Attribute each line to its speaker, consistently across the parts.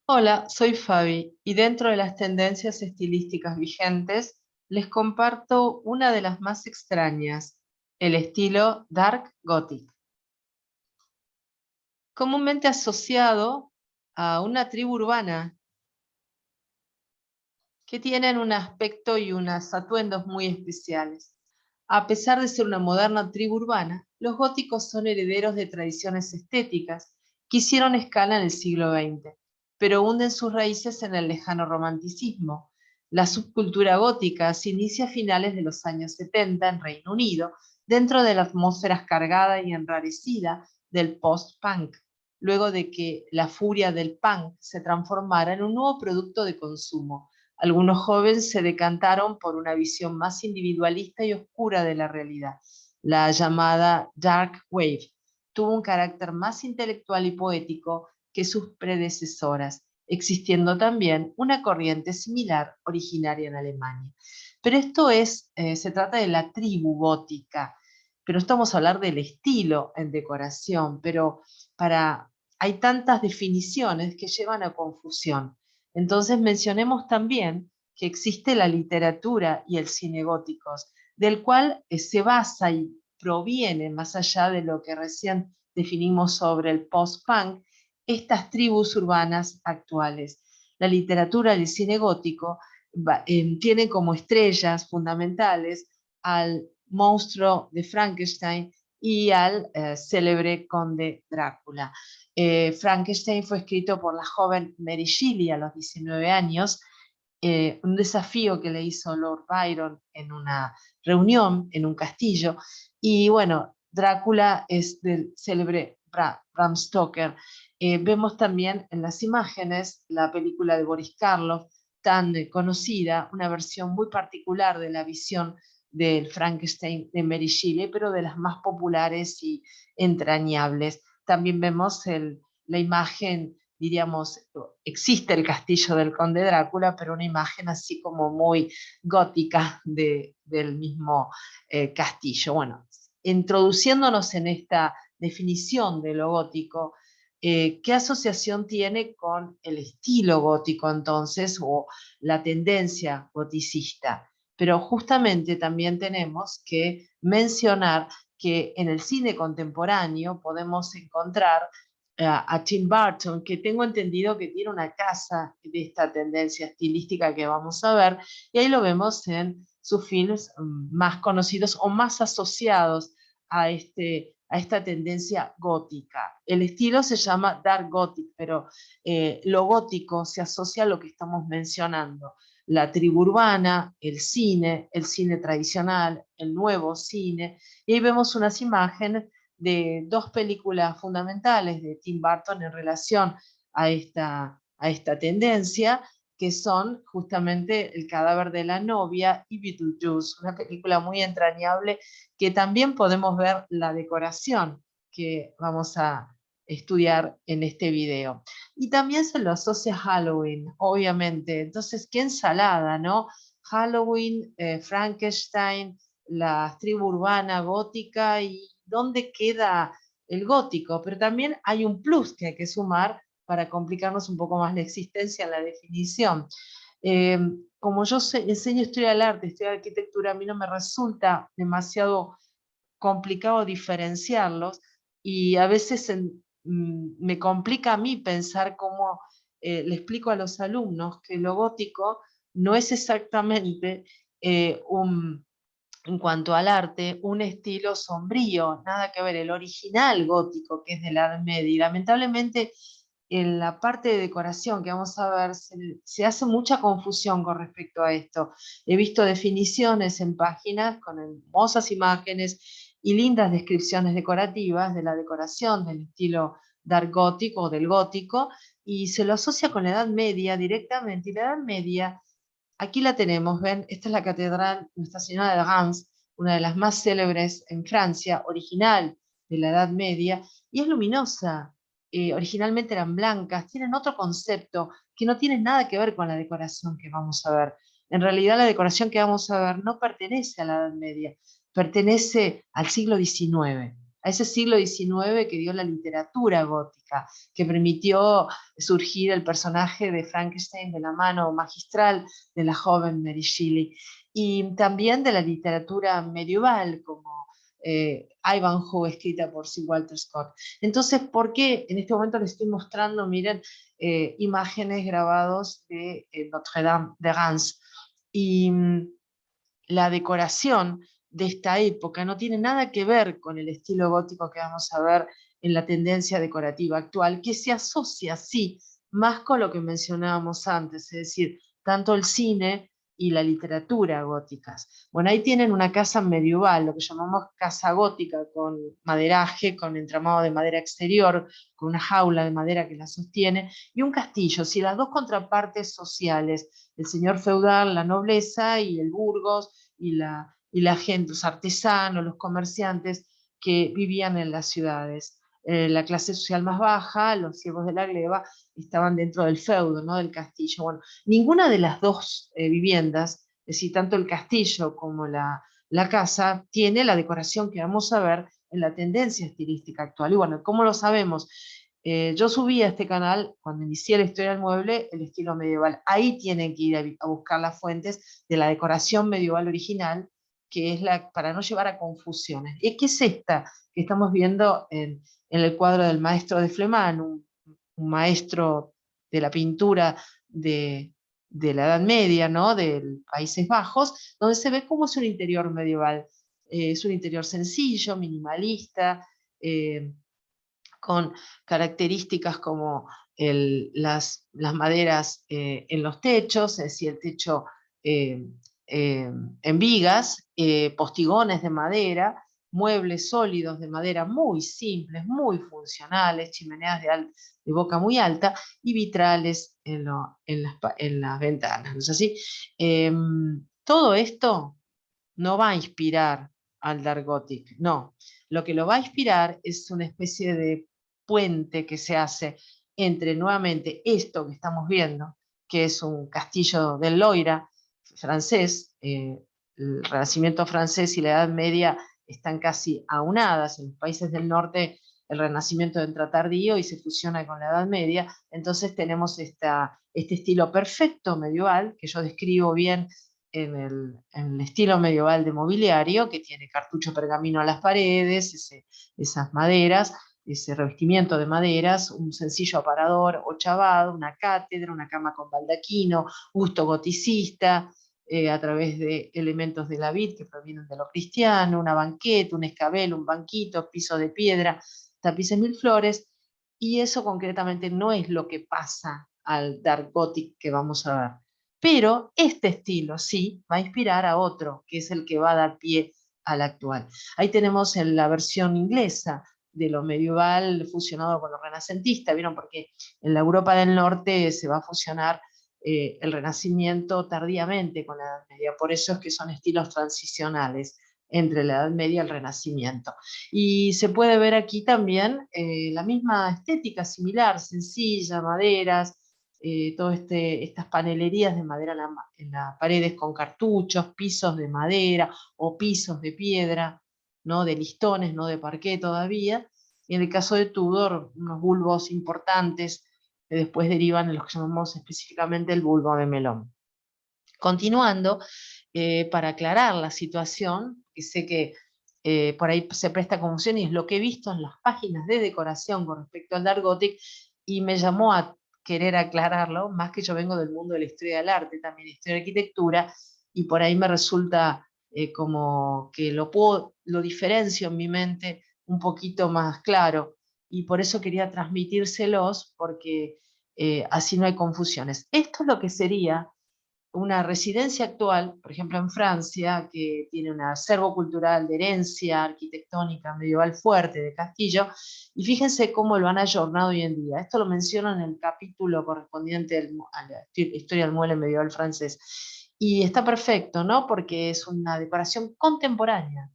Speaker 1: Hola, soy Fabi y dentro de las tendencias estilísticas vigentes les comparto una de las más extrañas, el estilo Dark Gothic, comúnmente asociado a una tribu urbana que tienen un aspecto y unos atuendos muy especiales. A pesar de ser una moderna tribu urbana, los góticos son herederos de tradiciones estéticas que hicieron escala en el siglo XX, pero hunden sus raíces en el lejano romanticismo. La subcultura gótica se inicia a finales de los años 70 en Reino Unido, dentro de la atmósfera cargada y enrarecida del post-punk, luego de que la furia del punk se transformara en un nuevo producto de consumo. Algunos jóvenes se decantaron por una visión más individualista y oscura de la realidad. La llamada Dark Wave tuvo un carácter más intelectual y poético que sus predecesoras, existiendo también una corriente similar originaria en Alemania. Pero se trata de la tribu gótica, pero estamos a hablar del estilo en decoración, pero para, hay tantas definiciones que llevan a confusión. Entonces mencionemos también que existe la literatura y el cine góticos, del cual se basa y proviene, más allá de lo que recién definimos sobre el post-punk, estas tribus urbanas actuales. La literatura y el cine gótico tienen como estrellas fundamentales al monstruo de Frankenstein y al célebre conde Drácula. Frankenstein fue escrito por la joven Mary Shelley a los 19 años, un desafío que le hizo Lord Byron en una reunión en un castillo. Y bueno, Drácula es del célebre Bram Stoker. Vemos también en las imágenes la película de Boris Karloff, tan conocida, una versión muy particular de la visión del Frankenstein de Mary Shelley, pero de las más populares y entrañables. También vemos la imagen, diríamos, existe el castillo del conde Drácula, pero una imagen así como muy gótica del mismo castillo. Bueno, introduciéndonos en esta definición de lo gótico, ¿qué asociación tiene con el estilo gótico entonces o la tendencia goticista? Pero justamente también tenemos que mencionar que en el cine contemporáneo podemos encontrar a Tim Burton, que tengo entendido que tiene una casa de esta tendencia estilística que vamos a ver, y ahí lo vemos en sus films más conocidos o más asociados a esta tendencia gótica. El estilo se llama Dark Gothic, pero lo gótico se asocia a lo que estamos mencionando, la tribu urbana, el cine tradicional, el nuevo cine, y ahí vemos unas imágenes de dos películas fundamentales de Tim Burton en relación a esta tendencia, que son justamente El cadáver de la novia y Beetlejuice, una película muy entrañable que también podemos ver la decoración que vamos a estudiar en este video. Y también se lo asocia a Halloween, obviamente. Entonces, qué ensalada, ¿no? Halloween, Frankenstein, la tribu urbana gótica y dónde queda el gótico. Pero también hay un plus que hay que sumar para complicarnos un poco más la existencia en la definición. Eh, Como enseño historia del arte, historia de arquitectura, a mí no me resulta demasiado complicado diferenciarlos y a veces me complica a mí pensar cómo le explico a los alumnos que lo gótico no es exactamente en cuanto al arte, un estilo sombrío, nada que ver, el original gótico que es de la Edad Media. Y lamentablemente en la parte de decoración que vamos a ver se hace mucha confusión con respecto a esto. He visto definiciones en páginas con hermosas imágenes y lindas descripciones decorativas de la decoración del estilo dark gótico o del gótico y se lo asocia con la Edad Media directamente. Y la Edad Media, aquí la tenemos, ven, esta es la catedral Nuestra Señora de Reims, una de las más célebres en Francia, original de la Edad Media, y es luminosa. Originalmente eran blancas, tienen otro concepto que no tiene nada que ver con la decoración que vamos a ver. En realidad la decoración que vamos a ver no pertenece a la Edad Media, pertenece al siglo XIX. a ese siglo XIX que dio la literatura gótica, que permitió surgir el personaje de Frankenstein de la mano magistral de la joven Mary Shelley, y también de la literatura medieval, como Ivanhoe, escrita por Sir Walter Scott. Entonces, ¿por qué en este momento les estoy mostrando, miren, imágenes grabados de Notre Dame de Reims? Y la decoración de esta época no tiene nada que ver con el estilo gótico que vamos a ver en la tendencia decorativa actual, que se asocia, sí, más con lo que mencionábamos antes, es decir, tanto el cine y la literatura góticas. Bueno, ahí tienen una casa medieval, lo que llamamos casa gótica, con maderaje, con entramado de madera exterior, con una jaula de madera que la sostiene, y un castillo, sí, las dos contrapartes sociales, el señor feudal, la nobleza, y el burgos, y la gente, los artesanos, los comerciantes que vivían en las ciudades. La clase social más baja, los siervos de la gleba, estaban dentro del feudo, ¿no? Del castillo. Bueno, ninguna de las dos viviendas, es decir, tanto el castillo como la casa, tiene la decoración que vamos a ver en la tendencia estilística actual. Y bueno, ¿cómo lo sabemos? Yo subí a este canal, cuando inicié la historia del mueble, el estilo medieval. Ahí tienen que ir a buscar las fuentes de la decoración medieval original, que es para no llevar a confusiones. ¿Y qué es esta que estamos viendo en el cuadro del maestro de Flemán, un maestro de la pintura de la Edad Media, ¿no? De Países Bajos, donde se ve cómo es un interior medieval? Es un interior sencillo, minimalista, con características como las maderas en los techos, es decir, el techo eh, en vigas, postigones de madera, muebles sólidos de madera muy simples, muy funcionales, chimeneas de boca muy alta, y vitrales en las ventanas, ¿no es así? Todo esto no va a inspirar al Dark Gothic, no. Lo que lo va a inspirar es una especie de puente que se hace entre nuevamente esto que estamos viendo, que es un castillo del Loira francés, el Renacimiento francés y la Edad Media están casi aunadas. En los países del norte el Renacimiento entra tardío y se fusiona con la Edad Media, entonces tenemos este estilo perfecto medieval, que yo describo bien en el estilo medieval de mobiliario, que tiene cartucho pergamino a las paredes, esas maderas, ese revestimiento de maderas, un sencillo aparador ochavado, una cátedra, una cama con baldaquino, gusto goticista, a través de elementos de la vid que provienen de lo cristiano, una banqueta, un escabel, un banquito, piso de piedra, tapices mil flores, y eso concretamente no es lo que pasa al Dark Gothic que vamos a ver. Pero este estilo sí va a inspirar a otro, que es el que va a dar pie al actual. Ahí tenemos en la versión inglesa de lo medieval fusionado con lo renacentista, ¿vieron? Porque en la Europa del Norte se va a fusionar el Renacimiento tardíamente con la Edad Media, por eso es que son estilos transicionales entre la Edad Media y el Renacimiento. Y se puede ver aquí también la misma estética similar, sencilla, maderas, todas estas panelerías de madera en las paredes con cartuchos, pisos de madera o pisos de piedra, ¿no? De listones, no de parqué todavía. Y en el caso de Tudor, unos bulbos importantes que después derivan en los que llamamos específicamente el bulbo de melón. Continuando, para aclarar la situación, que sé que por ahí se presta confusión y es lo que he visto en las páginas de decoración con respecto al Dark Gothic, y me llamó a querer aclararlo, más que yo vengo del mundo de la historia del arte, también de historia de arquitectura, y por ahí me resulta como que lo diferencio en mi mente un poquito más claro, y por eso quería transmitírselos, porque así no hay confusiones. Esto es lo que sería una residencia actual, por ejemplo en Francia, que tiene un acervo cultural de herencia arquitectónica medieval fuerte de castillo, y fíjense cómo lo han ayornado hoy en día. Esto lo menciono en el capítulo correspondiente a la historia del mueble medieval francés. Y está perfecto, ¿no? Porque es una decoración contemporánea.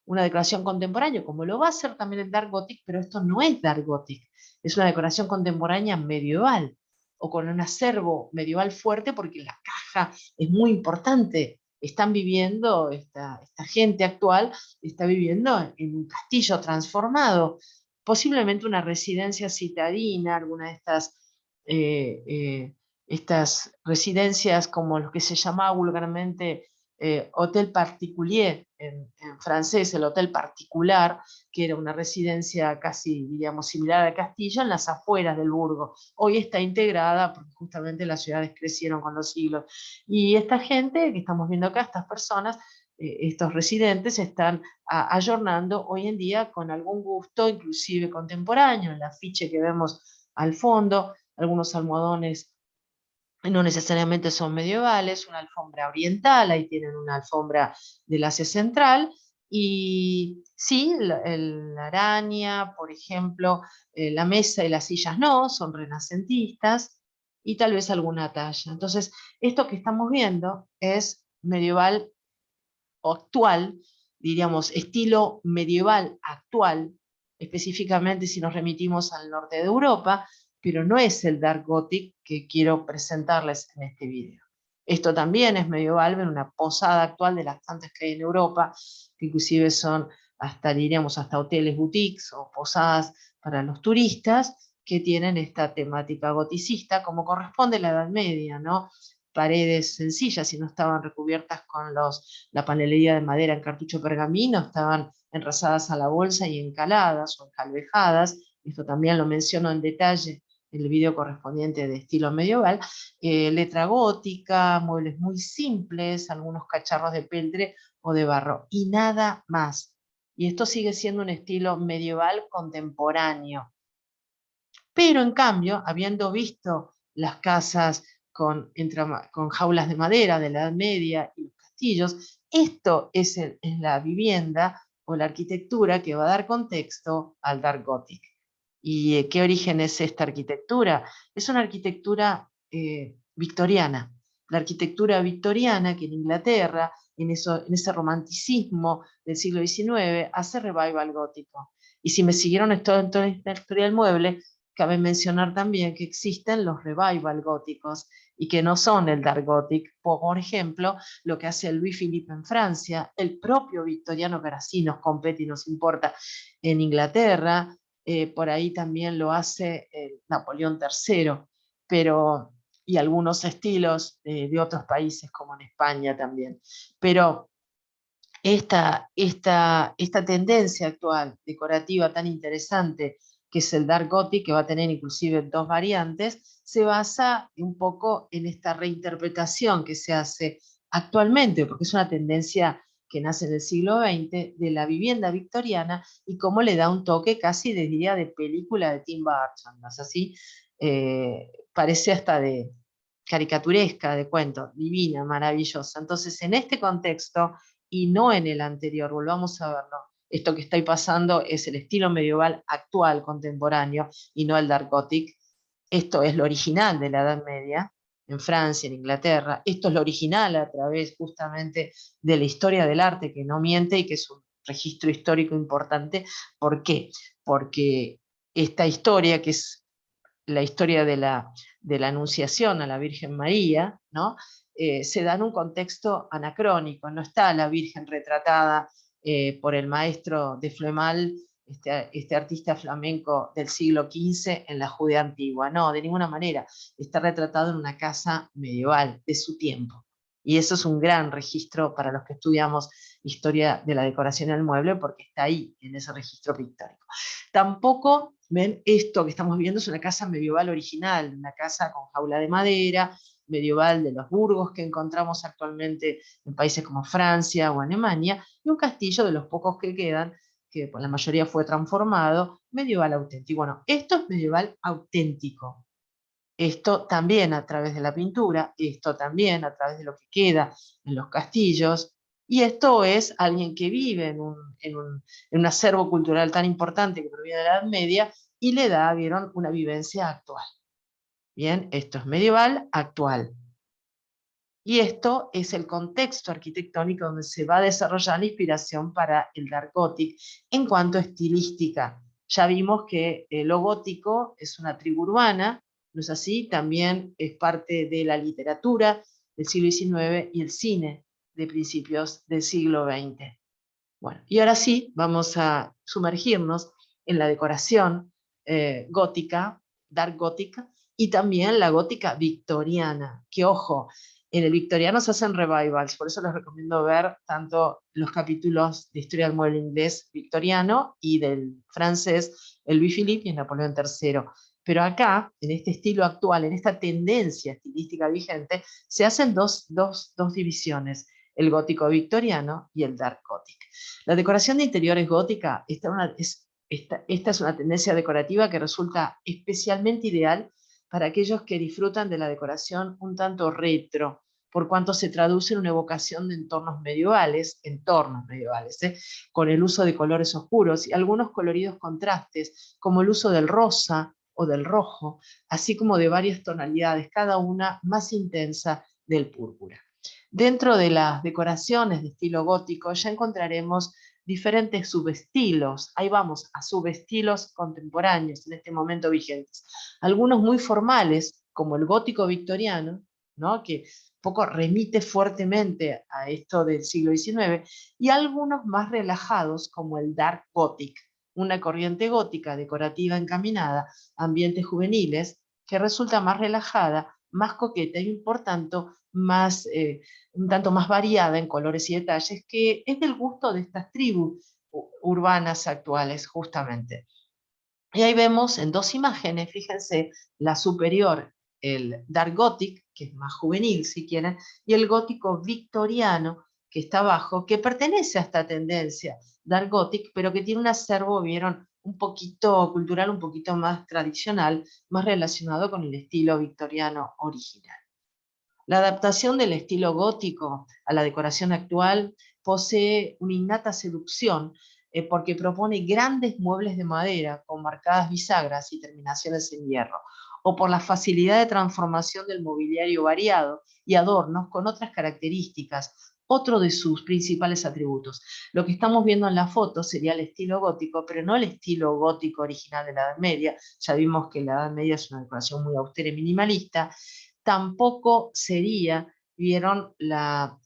Speaker 1: Una decoración contemporánea, como lo va a hacer también el Dark Gothic, pero esto no es Dark Gothic, es una decoración contemporánea medieval, o con un acervo medieval fuerte, porque la caja es muy importante están viviendo, esta gente actual está viviendo en un castillo transformado, posiblemente una residencia citadina, alguna de estas residencias como lo que se llamaba vulgarmente hotel particulier, en francés, el hotel particular, que era una residencia casi, diríamos, similar al castillo, en las afueras del burgo. Hoy está integrada porque justamente las ciudades crecieron con los siglos. Y esta gente que estamos viendo acá, estas personas, estos residentes, están ayornando hoy en día con algún gusto, inclusive contemporáneo, el afiche que vemos al fondo, algunos almohadones no necesariamente son medievales, una alfombra oriental, ahí tienen una alfombra del Asia Central, y sí, la araña, por ejemplo, la mesa y las sillas no, son renacentistas, y tal vez alguna talla. Entonces, esto que estamos viendo es medieval o actual, diríamos, estilo medieval actual, específicamente si nos remitimos al norte de Europa, pero no es el Dark Gothic que quiero presentarles en este video. Esto también es medieval, en una posada actual de las tantas que hay en Europa, que inclusive son hasta, diríamos, hasta hoteles boutiques o posadas para los turistas, que tienen esta temática goticista, como corresponde a la Edad Media, ¿no? Paredes sencillas y no estaban recubiertas con la panelería de madera en cartucho pergamino, estaban enrasadas a la bolsa y encaladas o encalvejadas. Esto también lo menciono en detalle en el video correspondiente de estilo medieval. Letra gótica, muebles muy simples, algunos cacharros de peltre o de barro y nada más. Y esto sigue siendo un estilo medieval contemporáneo. Pero en cambio, habiendo visto las casas con jaulas de madera de la Edad Media y los castillos, esto es la vivienda o la arquitectura que va a dar contexto al Dark Gothic. ¿Y qué origen es esta arquitectura? Es una arquitectura victoriana. La arquitectura victoriana que en Inglaterra, en ese romanticismo del siglo XIX, hace revival gótico. Y si me siguieron en toda esta historia del mueble, cabe mencionar también que existen los revival góticos y que no son el Dark Gothic. Por ejemplo, lo que hace Louis Philippe en Francia, el propio Victoriano que ahora sí nos compete y nos importa en Inglaterra, por ahí también lo hace Napoleón III, pero, y algunos estilos de otros países como en España también. Pero esta tendencia actual decorativa tan interesante que es el Dark Gothic, que va a tener inclusive dos variantes, se basa un poco en esta reinterpretación que se hace actualmente, porque es una tendencia que nace en el siglo XX, de la vivienda victoriana y cómo le da un toque casi, diría, de película de Tim Burton, ¿no es así? Parece hasta de caricaturesca, de cuento, divina, maravillosa. Entonces, en este contexto, y no en el anterior, volvamos a verlo. Esto que estoy pasando es el estilo medieval actual, contemporáneo, y no el Dark Gothic. Esto es lo original de la Edad Media, en Francia, en Inglaterra. Esto es lo original a través justamente de la historia del arte, que no miente y que es un registro histórico importante. ¿Por qué? Porque esta historia, que es la historia de la Anunciación a la Virgen María, ¿no? Se da en un contexto anacrónico, no está la Virgen retratada por el maestro de Flemal, este artista flamenco del siglo XV en la Judea antigua, no, de ninguna manera, está retratado en una casa medieval de su tiempo. Y eso es un gran registro para los que estudiamos historia de la decoración del mueble, porque está ahí, en ese registro pictórico. Tampoco, ven, esto que estamos viendo es una casa medieval original, una casa con jaula de madera, medieval de los burgos que encontramos actualmente en países como Francia o Alemania, y un castillo de los pocos que quedan, que por la mayoría fue transformado, medieval auténtico. Bueno, esto es medieval auténtico. Esto también a través de la pintura, esto también a través de lo que queda en los castillos, y esto es alguien que vive en un acervo cultural tan importante que proviene de la Edad Media y le da, vieron, una vivencia actual. Bien, esto es medieval actual. Y esto es el contexto arquitectónico donde se va a desarrollar la inspiración para el Dark Gothic en cuanto a estilística. Ya vimos que lo gótico es una tribu urbana, ¿no es así? También es parte de la literatura del siglo XIX y el cine de principios del siglo XX. Bueno, y ahora sí, vamos a sumergirnos en la decoración gótica, dark gótica, y también la gótica victoriana, que ojo, en el victoriano se hacen revivals, por eso les recomiendo ver tanto los capítulos de Historia del Mueble Inglés victoriano y del francés, el Louis Philippe y el Napoleón III. Pero acá, en este estilo actual, en esta tendencia estilística vigente, se hacen dos divisiones, el gótico victoriano y el dark gothic. La decoración de interiores gótica, esta es una tendencia decorativa que resulta especialmente ideal para aquellos que disfrutan de la decoración un tanto retro, por cuanto se traduce en una evocación de entornos medievales, con el uso de colores oscuros y algunos coloridos contrastes, como el uso del rosa o del rojo, así como de varias tonalidades, cada una más intensa del púrpura. Dentro de las decoraciones de estilo gótico ya encontraremos diferentes subestilos. Ahí vamos, a subestilos contemporáneos en este momento vigentes. Algunos muy formales, como el gótico victoriano, ¿no?, que poco remite fuertemente a esto del siglo XIX, y algunos más relajados, como el dark gothic, una corriente gótica decorativa encaminada a ambientes juveniles que resulta más relajada, más coqueta y por tanto más, un tanto más variada en colores y detalles, que es del gusto de estas tribus urbanas actuales justamente. Y ahí vemos en dos imágenes, fíjense, la superior, el Dark Gothic, que es más juvenil si quieren, y el gótico victoriano, que está abajo, que pertenece a esta tendencia Dark Gothic, pero que tiene un acervo, vieron, un poquito cultural, un poquito más tradicional, más relacionado con el estilo victoriano original. La adaptación del estilo gótico a la decoración actual posee una innata seducción porque propone grandes muebles de madera con marcadas bisagras y terminaciones en hierro, o por la facilidad de transformación del mobiliario variado y adornos con otras características, otro de sus principales atributos. Lo que estamos viendo en la foto sería el estilo gótico, pero no el estilo gótico original de la Edad Media. Ya vimos que la Edad Media es una decoración muy austera y minimalista. Tampoco sería, vieron, la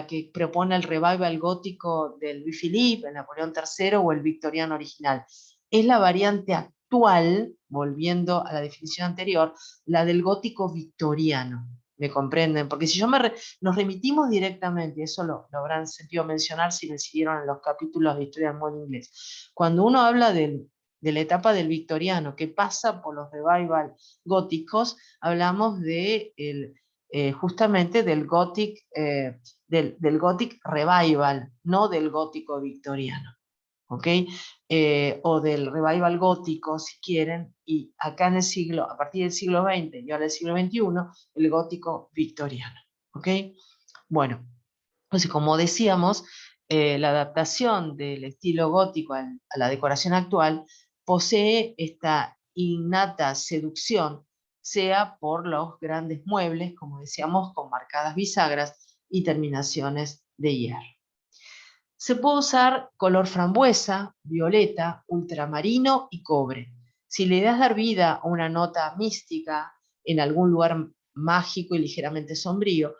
Speaker 1: que propone el revival gótico del Louis Philippe, el Napoleón III o el victoriano original. Es la variante actual, volviendo a la definición anterior, la del gótico victoriano. ¿Me comprenden? Porque si nos remitimos directamente, eso lo habrán sentido mencionar si me siguieron en los capítulos de Historia del Mundo Inglés. Cuando uno habla de la etapa del victoriano, que pasa por los revival góticos, hablamos justamente del Gothic Revival, no del gótico victoriano. ¿Ok? O del revival gótico, si quieren, y acá a partir del siglo XX y ahora del siglo XXI, el gótico victoriano. ¿Ok? Bueno, entonces, como decíamos, la adaptación del estilo gótico a la decoración actual posee esta innata seducción, sea por los grandes muebles, como decíamos, con marcadas bisagras y terminaciones de hierro. Se puede usar color frambuesa, violeta, ultramarino y cobre. Si le das dar vida a una nota mística en algún lugar mágico y ligeramente sombrío,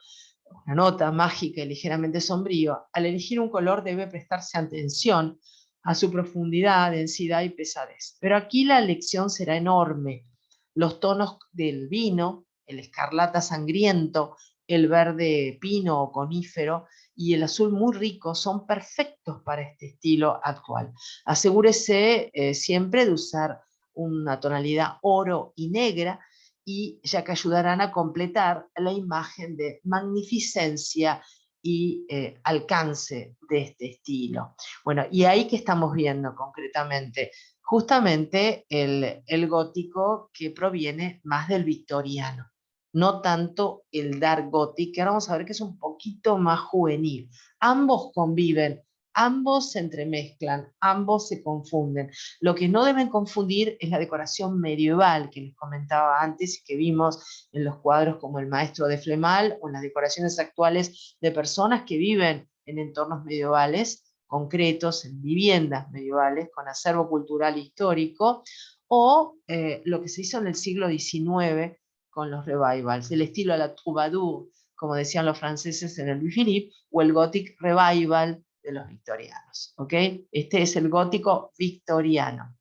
Speaker 1: una nota mágica y ligeramente sombrío, al elegir un color debe prestarse atención a su profundidad, densidad y pesadez. Pero aquí la elección será enorme. Los tonos del vino, el escarlata sangriento, el verde pino o conífero y el azul muy rico son perfectos para este estilo actual. Asegúrese siempre de usar una tonalidad oro y negra, y ya que ayudarán a completar la imagen de magnificencia y alcance de este estilo. Bueno, y ahí que estamos viendo concretamente, justamente el gótico que proviene más del victoriano, no tanto el dark gothic, que ahora vamos a ver que es un poquito más juvenil. Ambos conviven, ambos se entremezclan, ambos se confunden. Lo que no deben confundir es la decoración medieval que les comentaba antes y que vimos en los cuadros como El Maestro de Flemal o en las decoraciones actuales de personas que viven en entornos medievales concretos, en viviendas medievales con acervo cultural histórico, o lo que se hizo en el siglo XIX con los revivals, el estilo a la troubadour, como decían los franceses en el Louis Philippe, o el Gothic Revival de los victorianos. ¿Ok? Este es el gótico victoriano.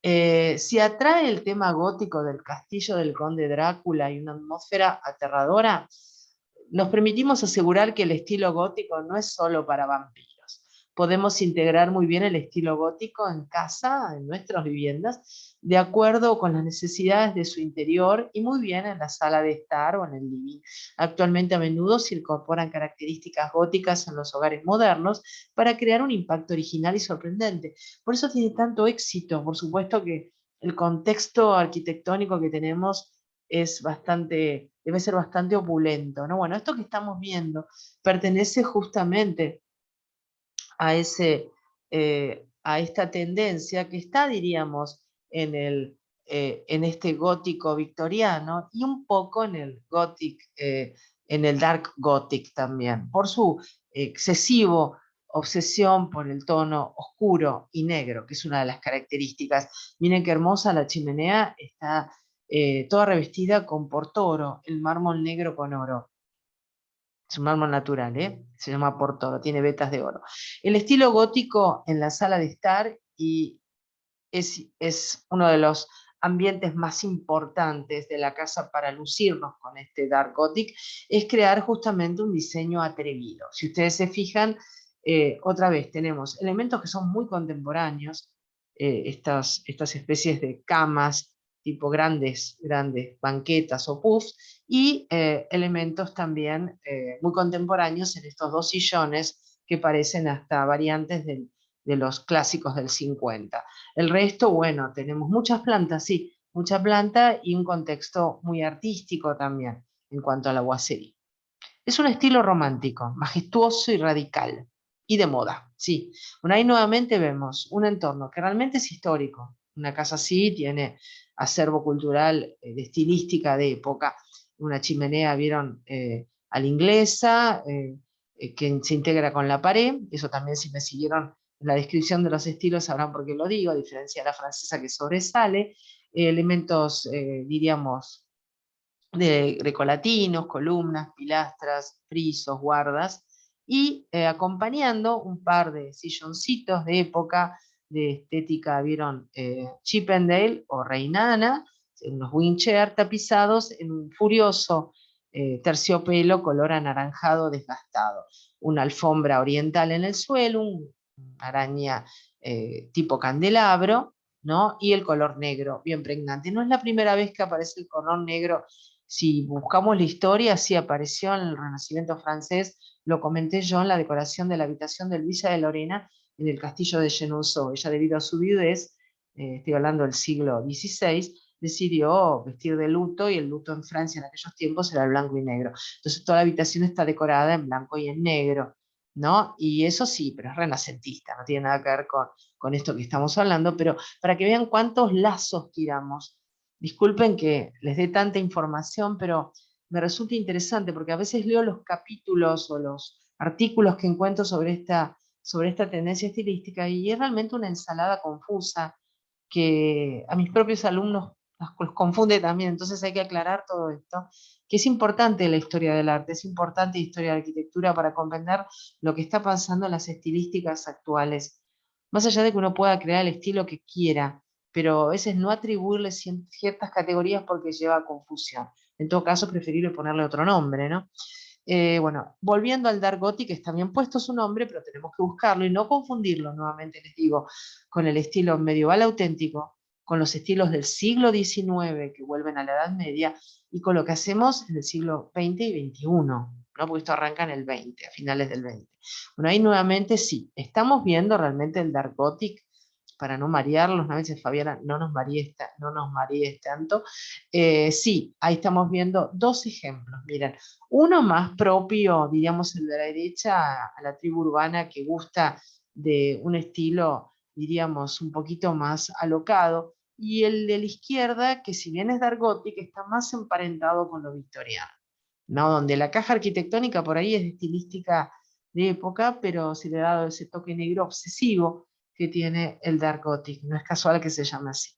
Speaker 1: Si atrae el tema gótico del castillo del conde Drácula y una atmósfera aterradora, nos permitimos asegurar que el estilo gótico no es solo para vampiros. Podemos integrar muy bien el estilo gótico en casa, en nuestras viviendas, de acuerdo con las necesidades de su interior y muy bien en la sala de estar o en el living. Actualmente a menudo se incorporan características góticas en los hogares modernos para crear un impacto original y sorprendente. Por eso tiene tanto éxito. Por supuesto que el contexto arquitectónico que tenemos debe ser bastante opulento, ¿no? Bueno, esto que estamos viendo pertenece justamente a, a esta tendencia que está, diríamos, en este gótico victoriano y un poco en el gothic, en el dark gothic también, por su excesivo obsesión por el tono oscuro y negro, que es una de las características. Miren qué hermosa la chimenea, está toda revestida con portoro, el mármol negro con oro. Es un mármol natural, se llama portoro, tiene vetas de oro. El estilo gótico en la sala de estar y es uno de los ambientes más importantes de la casa para lucirnos con este Dark Gothic, es crear justamente un diseño atrevido. Si ustedes se fijan, otra vez tenemos elementos que son muy contemporáneos, estas especies de camas tipo grandes banquetas o puffs, y elementos también muy contemporáneos en estos dos sillones que parecen hasta variantes de los clásicos del 50. El resto, bueno, tenemos muchas plantas, sí, mucha planta y un contexto muy artístico también en cuanto a la boiserie. Es un estilo romántico, majestuoso y radical, y de moda, sí. Bueno, ahí nuevamente vemos un entorno que realmente es histórico. Una casa así tiene acervo cultural de estilística de época. Una chimenea, vieron, a la inglesa, que se integra con la pared. Eso también, si me siguieron en la descripción de los estilos, sabrán por qué lo digo, a diferencia de la francesa que sobresale. Elementos, diríamos, de grecolatinos, columnas, pilastras, frisos, guardas, y acompañando un par de silloncitos de época de estética, vieron, Chippendale o Reinana, unos windchair tapizados en un furioso terciopelo color anaranjado desgastado, una alfombra oriental en el suelo, una araña tipo candelabro, ¿no? Y el color negro, bien pregnante. No es la primera vez que aparece el color negro. Si buscamos la historia, sí apareció en el Renacimiento francés, lo comenté yo, en la decoración de la habitación de Luisa de Lorena en el castillo de Chenonceau. Ella, debido a su viudez, estoy hablando del siglo XVI, decidió vestir de luto, y el luto en Francia en aquellos tiempos era el blanco y negro. Entonces toda la habitación está decorada en blanco y en negro, ¿no? Y eso sí, pero es renacentista, no tiene nada que ver con esto que estamos hablando, pero para que vean cuántos lazos tiramos. Disculpen que les dé tanta información, pero me resulta interesante porque a veces leo los capítulos o los artículos que encuentro sobre esta tendencia estilística y es realmente una ensalada confusa que a mis propios alumnos los confunde también. Entonces hay que aclarar todo esto, que es importante la historia del arte, es importante la historia de la arquitectura para comprender lo que está pasando en las estilísticas actuales. Más allá de que uno pueda crear el estilo que quiera, pero a veces no atribuirle ciertas categorías porque lleva a confusión. En todo caso, preferible ponerle otro nombre, ¿no? Bueno, volviendo al Dark Gothic, está bien puesto su nombre, pero tenemos que buscarlo y no confundirlo, nuevamente les digo, con el estilo medieval auténtico, con los estilos del siglo XIX que vuelven a la Edad Media y con lo que hacemos en el siglo XX y XXI, ¿no? Porque esto arranca en el 20, a finales del 20. Bueno, ahí nuevamente sí, estamos viendo realmente el Dark Gothic, para no marearlos, a veces Fabiana, no nos marees tanto. Sí, ahí estamos viendo dos ejemplos, miren, uno más propio, diríamos el de la derecha, a la tribu urbana que gusta de un estilo, diríamos, un poquito más alocado, y el de la izquierda, que si bien es Dark Gothic, está más emparentado con lo victoriano, ¿no? Donde la caja arquitectónica por ahí es de estilística de época, pero se le ha dado ese toque negro obsesivo que tiene el Dark Gothic. No es casual que se llame así.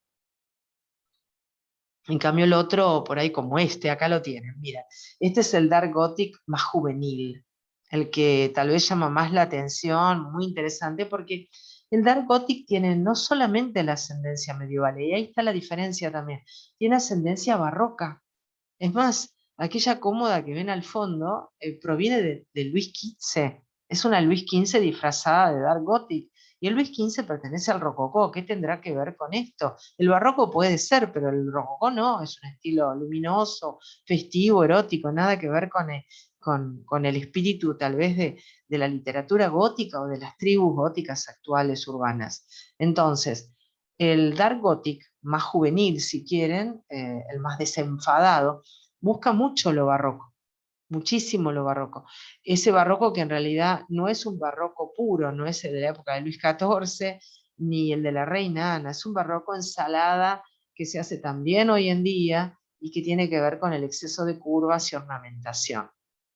Speaker 1: En cambio el otro, por ahí como este, acá lo tienen, mira, este es el Dark Gothic más juvenil, el que tal vez llama más la atención, muy interesante, porque el Dark Gothic tiene no solamente la ascendencia medieval, y ahí está la diferencia también, tiene ascendencia barroca. Es más, aquella cómoda que ven al fondo proviene de Luis XV. Es una Luis XV disfrazada de Dark Gothic. Y el Luis XV pertenece al rococó. ¿Qué tendrá que ver con esto? El barroco puede ser, pero el rococó no. Es un estilo luminoso, festivo, erótico. Nada que ver con el espíritu tal vez de la literatura gótica o de las tribus góticas actuales urbanas. Entonces, el Dark Gothic, más juvenil si quieren, el más desenfadado, busca mucho lo barroco, muchísimo lo barroco. Ese barroco que en realidad no es un barroco puro, no es el de la época de Luis XIV ni el de la reina Ana, es un barroco ensalada que se hace también hoy en día y que tiene que ver con el exceso de curvas y ornamentación.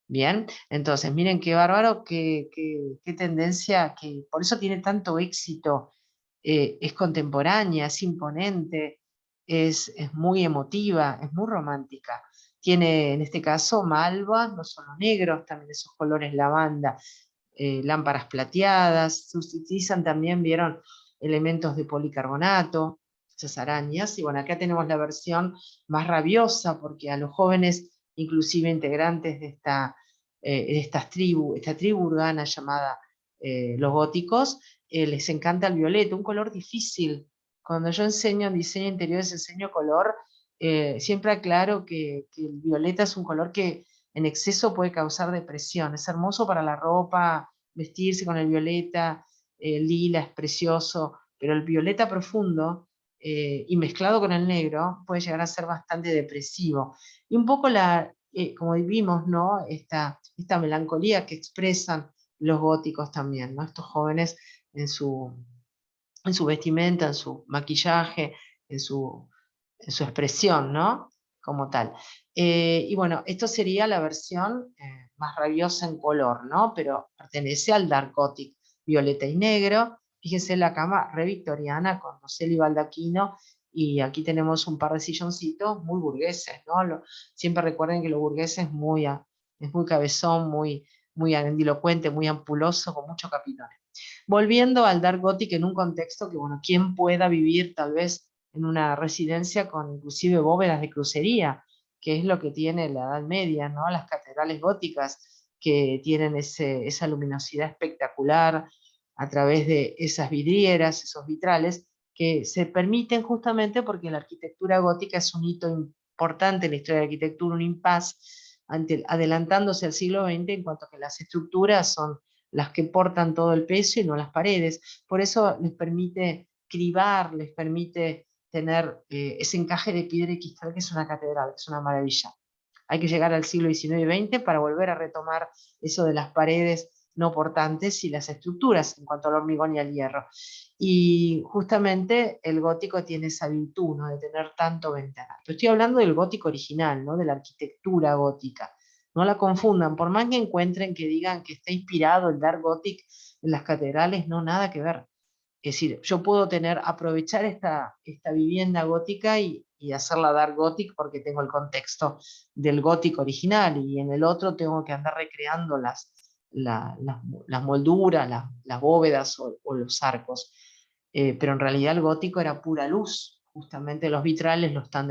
Speaker 1: Bien, entonces miren qué bárbaro, qué tendencia, que por eso tiene tanto éxito, es contemporánea, es imponente, es muy emotiva, es muy romántica. Tiene en este caso malvas, no solo negros, también esos colores lavanda, lámparas plateadas, se utilizan también, vieron, elementos de policarbonato, esas arañas, y bueno, acá tenemos la versión más rabiosa, porque a los jóvenes, inclusive integrantes de esta tribu urbana llamada los góticos, les encanta el violeta, un color difícil. Cuando yo enseño en diseño de interiores, enseño color, siempre aclaro que el violeta es un color que en exceso puede causar depresión. Es hermoso para la ropa, vestirse con el violeta, el lila es precioso, pero el violeta profundo y mezclado con el negro puede llegar a ser bastante depresivo. Y un poco como vimos, ¿no? Esta melancolía que expresan los góticos también, ¿no? Estos jóvenes en su vestimenta, en su maquillaje, en su expresión, ¿no? Como tal. Y bueno, esto sería la versión más rabiosa en color, ¿no? Pero pertenece al Dark Gothic, violeta y negro. Fíjense la cama re victoriana con dosel y baldaquino. Y aquí tenemos un par de silloncitos muy burgueses, ¿no? Siempre recuerden que lo burgués es muy cabezón, muy grandilocuente, muy ampuloso, con mucho capitán. Volviendo al Dark Gothic en un contexto que, bueno, quien pueda vivir tal vez en una residencia con inclusive bóvedas de crucería, que es lo que tiene la Edad Media, ¿no? Las catedrales góticas que tienen esa luminosidad espectacular a través de esas vidrieras, esos vitrales, que se permiten justamente porque la arquitectura gótica es un hito importante en la historia de la arquitectura, un impasse, adelantándose al siglo XX en cuanto a que las estructuras son las que portan todo el peso y no las paredes. Por eso les permite cribar, les permite tener ese encaje de piedra y cristal que es una catedral, que es una maravilla. Hay que llegar al siglo XIX y XX para volver a retomar eso de las paredes no portantes y las estructuras en cuanto al hormigón y al hierro. Y justamente el gótico tiene esa virtud, ¿no? De tener tanto ventanal. Pero estoy hablando del gótico original, ¿no? De la arquitectura gótica. No la confundan, por más que encuentren que digan que está inspirado el Dark Gothic en las catedrales, no, nada que ver. Es decir, yo puedo aprovechar esta vivienda gótica y hacerla Dark Gothic porque tengo el contexto del gótico original y en el otro tengo que andar recreando las molduras, las bóvedas o los arcos. Pero en realidad el gótico era pura luz, justamente los vitrales lo están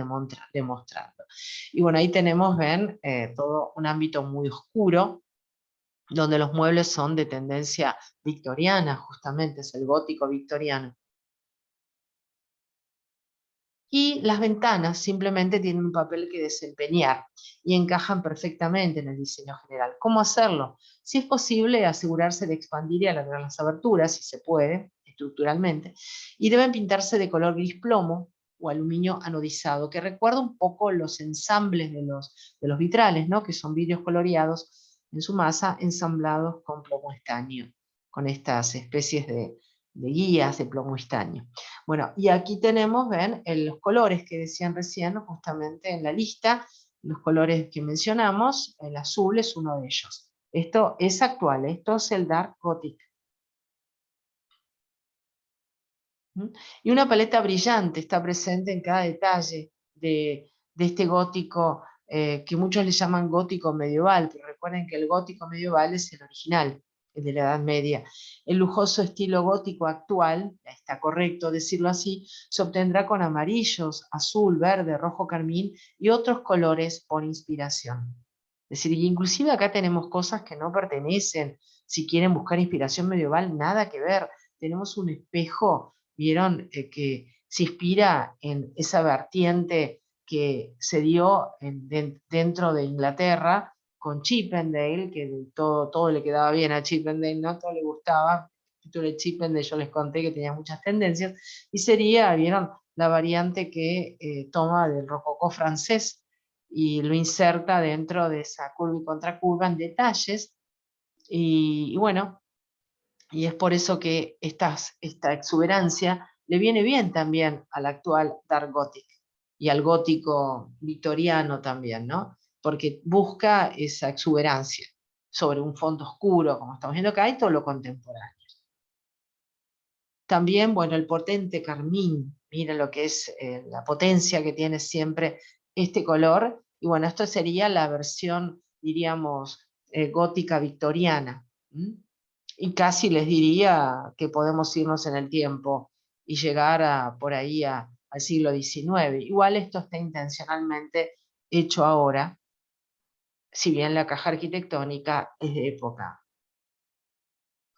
Speaker 1: demostrando. Y bueno, ahí tenemos, ven, todo un ámbito muy oscuro, donde los muebles son de tendencia victoriana, justamente es el gótico victoriano. Y las ventanas simplemente tienen un papel que desempeñar y encajan perfectamente en el diseño general. ¿Cómo hacerlo? Si es posible, asegurarse de expandir y alargar las aberturas, si se puede, estructuralmente, y deben pintarse de color gris plomo o aluminio anodizado, que recuerda un poco los ensambles de los vitrales, ¿no? Que son vidrios coloreados en su masa, ensamblados con plomo estaño, con estas especies de guías de plomo estaño. Bueno, y aquí tenemos, ven, los colores que decían recién, justamente en la lista, los colores que mencionamos, el azul es uno de ellos. Esto es actual, esto es el Dark Gothic. ¿Mm? Y una paleta brillante está presente en cada detalle de este gótico que muchos le llaman gótico medieval, pero recuerden que el gótico medieval es el original, el de la Edad Media. El lujoso estilo gótico actual, está correcto decirlo así, se obtendrá con amarillos, azul, verde, rojo carmín y otros colores por inspiración. Es decir, inclusive acá tenemos cosas que no pertenecen, si quieren buscar inspiración medieval, nada que ver. Tenemos un espejo, vieron, que se inspira en esa vertiente que se dio dentro de Inglaterra con Chippendale, que todo le quedaba bien a Chippendale, no todo le gustaba. El título de Chippendale yo les conté que tenía muchas tendencias, y sería, vieron, la variante que toma del rococó francés y lo inserta dentro de esa curva y contracurva en detalles, y bueno, y es por eso que esta exuberancia le viene bien también al actual Dark Gothic y al gótico victoriano también, ¿no? Porque busca esa exuberancia sobre un fondo oscuro, como estamos viendo acá, y todo lo contemporáneo. También, bueno, el potente carmín, miren lo que es la potencia que tiene siempre este color, y bueno, esto sería la versión, diríamos, gótica victoriana. Y casi les diría que podemos irnos en el tiempo y llegar por ahí al siglo XIX. Igual esto está intencionalmente hecho ahora, si bien la caja arquitectónica es de época.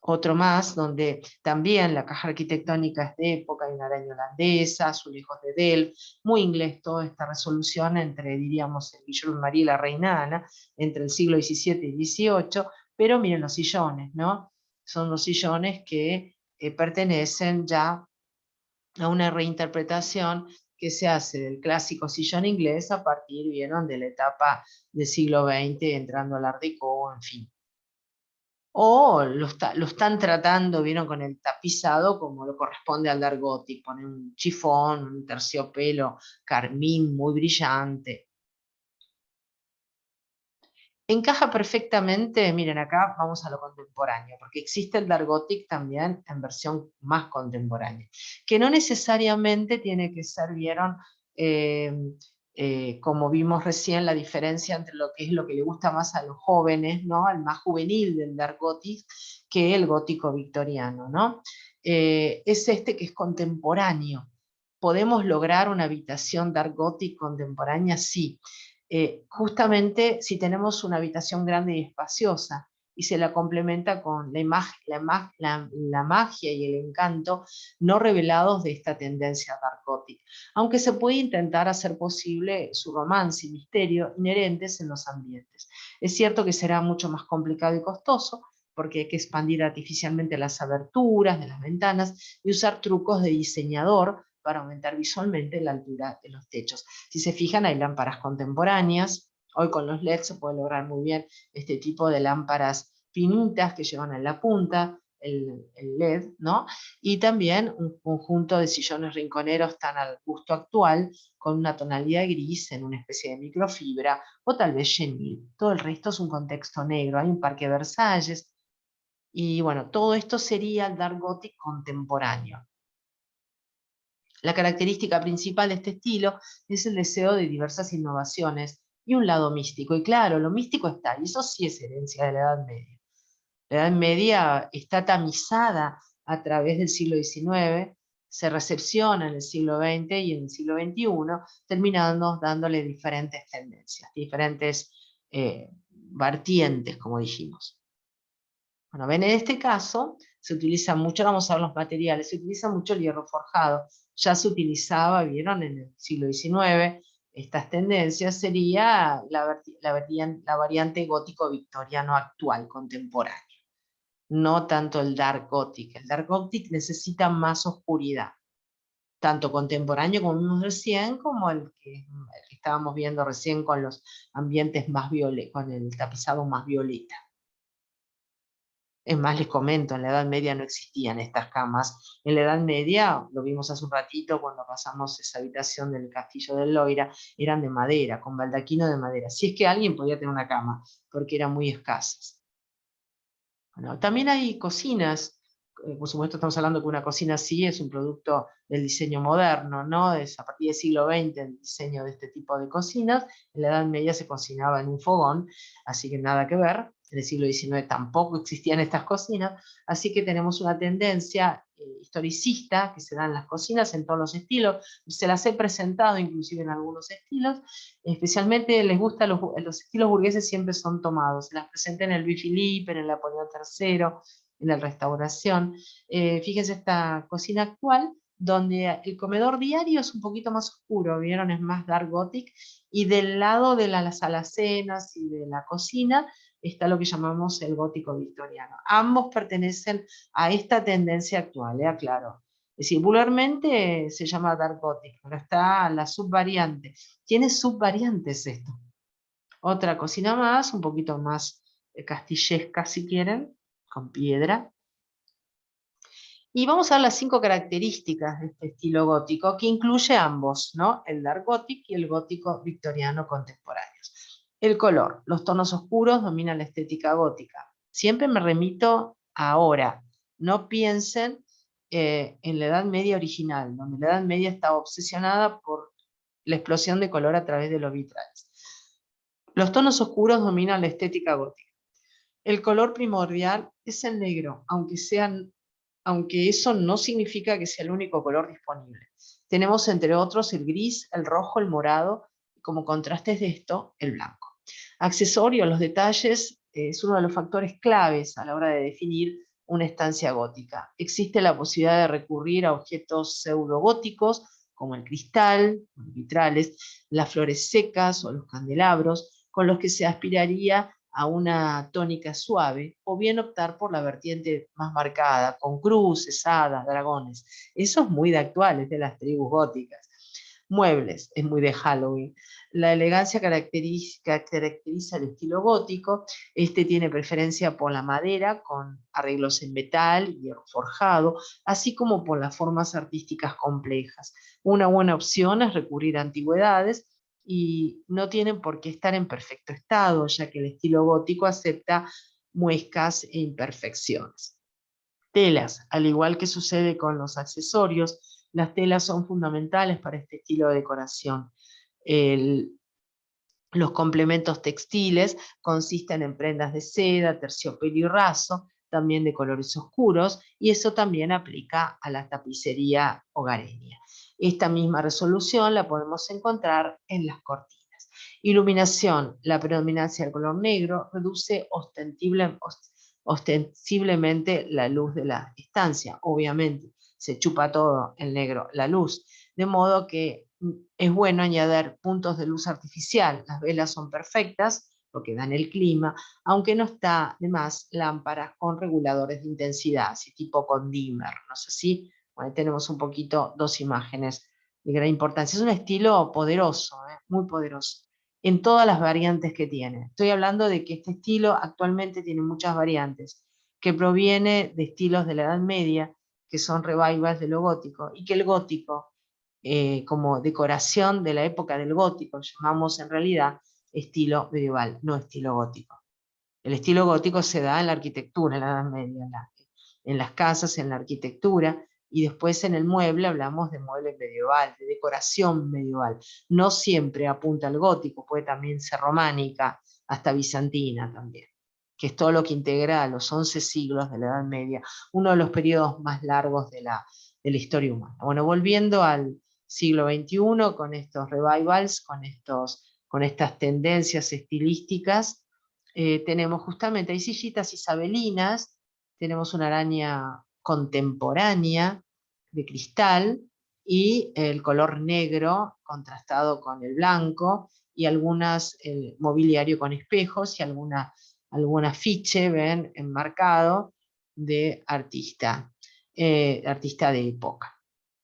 Speaker 1: Otro más, donde también la caja arquitectónica es de época, hay una araña holandesa, azulejos de Delft, muy inglés toda esta resolución entre, diríamos, el Guillermo María y la Reina Ana, entre el siglo XVII y XVIII, pero miren los sillones, ¿no? Son los sillones que pertenecen ya a una reinterpretación que se hace del clásico sillón inglés a partir, vieron, de la etapa del siglo XX, entrando al Art Deco, en fin. O lo están tratando, vieron, con el tapizado como lo corresponde al Dark Gothic, ponen un chifón, un terciopelo carmín muy brillante. Encaja perfectamente, miren, acá vamos a lo contemporáneo, porque existe el Dark Gothic también en versión más contemporánea, que no necesariamente tiene que ser, vieron, eh, como vimos recién, la diferencia entre lo que es lo que le gusta más a los jóvenes, ¿no? Al más juvenil del Dark Gothic, que el gótico victoriano, ¿no? Es este que es contemporáneo. ¿Podemos lograr una habitación Dark Gothic contemporánea? Sí. Justamente si tenemos una habitación grande y espaciosa y se la complementa con la magia y el encanto no revelados de esta tendencia Dark Gothic, aunque se puede intentar hacer posible su romance y misterio inherentes en los ambientes. Es cierto que será mucho más complicado y costoso, porque hay que expandir artificialmente las aberturas de las ventanas y usar trucos de diseñador para aumentar visualmente la altura de los techos. Si se fijan, hay lámparas contemporáneas. Hoy con los LED se puede lograr muy bien este tipo de lámparas finitas que llevan en la punta el LED, ¿no? Y también un conjunto de sillones rinconeros tan al gusto actual, con una tonalidad gris en una especie de microfibra o tal vez chenil. Todo el resto es un contexto negro. Hay un parque Versalles y bueno, todo esto sería el Dark Gothic contemporáneo. La característica principal de este estilo es el deseo de diversas innovaciones y un lado místico. Y claro, lo místico está, y eso sí es herencia de la Edad Media. La Edad Media está tamizada a través del siglo XIX, se recepciona en el siglo XX y en el siglo XXI, terminando dándole diferentes tendencias, diferentes vertientes, como dijimos. Bueno, ven, en este caso se utiliza mucho, vamos a ver los materiales, se utiliza mucho el hierro forjado. Ya se utilizaba, vieron, en el siglo XIX, estas tendencias sería la variante gótico victoriano actual, contemporáneo. No tanto el Dark Gothic. El Dark Gothic necesita más oscuridad, tanto contemporáneo como vimos recién, como el que estábamos viendo recién con los ambientes más violetas, con el tapizado más violeta. Es más, les comento, en la Edad Media no existían estas camas. En la Edad Media, lo vimos hace un ratito cuando pasamos esa habitación del castillo del Loira, eran de madera, con baldaquino de madera. Si es que alguien podía tener una cama, porque eran muy escasas. Bueno, también hay cocinas por supuesto estamos hablando que una cocina así es un producto del diseño moderno, ¿no? Es a partir del siglo XX el diseño de este tipo de cocinas. En la Edad Media se cocinaba en un fogón, así que nada que ver. En el siglo XIX tampoco existían estas cocinas, así que tenemos una tendencia historicista que se da en las cocinas en todos los estilos. Se las he presentado inclusive en algunos estilos, especialmente les gusta los estilos burgueses, siempre son tomados. Se las presenté en el Louis Philippe, en el Napoleón III, en la Restauración. Fíjense esta cocina actual, donde el comedor diario es un poquito más oscuro, ¿vieron? Es más dark gothic, y del lado de las alacenas y de la cocina está lo que llamamos el gótico victoriano. Ambos pertenecen a esta tendencia actual, aclaro. Es decir, vulgarmente se llama dark gothic, pero está la subvariante. Tiene subvariantes esto. Otra cocina más, un poquito más castillesca si quieren, con piedra. Y vamos a ver las 5 características de este estilo gótico, que incluye ambos, ¿no? El dark gothic y el gótico victoriano contemporáneos. El color, los tonos oscuros dominan la estética gótica. Siempre me remito a ahora, no piensen en la Edad Media original, donde la Edad Media estaba obsesionada por la explosión de color a través de los vitrales. Los tonos oscuros dominan la estética gótica. El color primordial es el negro, aunque eso no significa que sea el único color disponible. Tenemos entre otros el gris, el rojo, el morado, y como contrastes de esto, el blanco. Accesorios, los detalles, es uno de los factores claves a la hora de definir una estancia gótica. Existe la posibilidad de recurrir a objetos pseudogóticos, como el cristal, los vitrales, las flores secas o los candelabros, con los que se aspiraría a una tónica suave, o bien optar por la vertiente más marcada, con cruces, hadas, dragones. Eso es muy de actuales, de las tribus góticas. Muebles, es muy de Halloween. La elegancia caracteriza el estilo gótico. Este tiene preferencia por la madera, con arreglos en metal y hierro forjado, así como por las formas artísticas complejas. Una buena opción es recurrir a antigüedades, y no tienen por qué estar en perfecto estado, ya que el estilo gótico acepta muescas e imperfecciones. Telas, al igual que sucede con los accesorios, las telas son fundamentales para este estilo de decoración. Los complementos textiles consisten en prendas de seda, terciopelo y raso, también de colores oscuros, y eso también aplica a la tapicería hogareña. Esta misma resolución la podemos encontrar en las cortinas. Iluminación, la predominancia del color negro reduce ostensiblemente la luz de la estancia. Obviamente, se chupa todo el negro, la luz, de modo que es bueno añadir puntos de luz artificial. Las velas son perfectas porque dan el clima, aunque no está de más lámparas con reguladores de intensidad, así tipo con dimmer, no sé si. Bueno, tenemos un poquito dos imágenes de gran importancia. Es un estilo poderoso, muy poderoso, en todas las variantes que tiene. Estoy hablando de que este estilo actualmente tiene muchas variantes, que proviene de estilos de la Edad Media, que son revivals de lo gótico, y que el gótico, como decoración de la época del gótico, llamamos en realidad estilo medieval, no estilo gótico. El estilo gótico se da en la arquitectura, en la Edad Media, en las casas, en la arquitectura, y después en el mueble hablamos de mueble medieval, de decoración medieval. No siempre apunta al gótico, puede también ser románica, hasta bizantina también, que es todo lo que integra a los 11 siglos de la Edad Media, uno de los periodos más largos de la historia humana. Bueno, volviendo al siglo XXI, con estos revivals, con estas tendencias estilísticas, tenemos justamente, hay sillitas isabelinas, tenemos una araña contemporánea de cristal y el color negro contrastado con el blanco, y algunas mobiliario con espejos y algún afiche, ven, enmarcado de artista de época.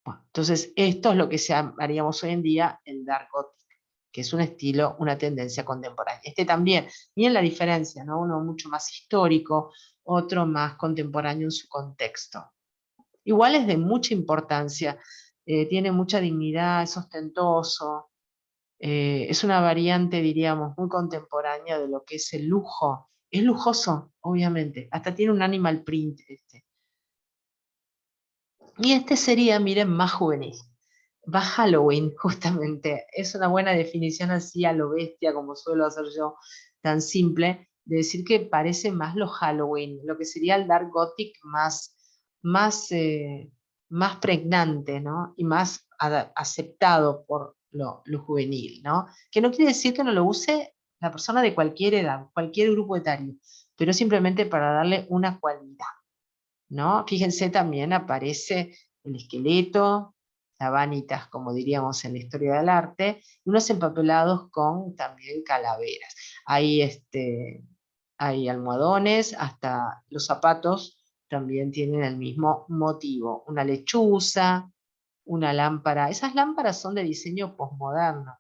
Speaker 1: Bueno, entonces esto es lo que llamaríamos hoy en día el dark gothic, que es un estilo, una tendencia contemporánea. Este también, miren la diferencia, ¿no? Uno mucho más histórico, otro más contemporáneo en su contexto. Igual es de mucha importancia, tiene mucha dignidad, es ostentoso, es una variante, diríamos, muy contemporánea de lo que es el lujo. Es lujoso, obviamente, hasta tiene un animal print este. Y este sería, miren, más juvenil, más Halloween, justamente. Es una buena definición así a lo bestia, como suelo hacer yo, tan simple, de decir que parece más lo Halloween, lo que sería el Dark Gothic más, más pregnante, ¿no? Y más aceptado por lo juvenil, ¿no? Que no quiere decir que no lo use la persona de cualquier edad, cualquier grupo etario, pero simplemente para darle una cualidad, ¿no? Fíjense, también aparece el esqueleto, la vanitas, como diríamos en la historia del arte, y unos empapelados con también calaveras. Hay, hay almohadones, hasta los zapatos también tienen el mismo motivo. Una lechuza, una lámpara. Esas lámparas son de diseño posmoderno.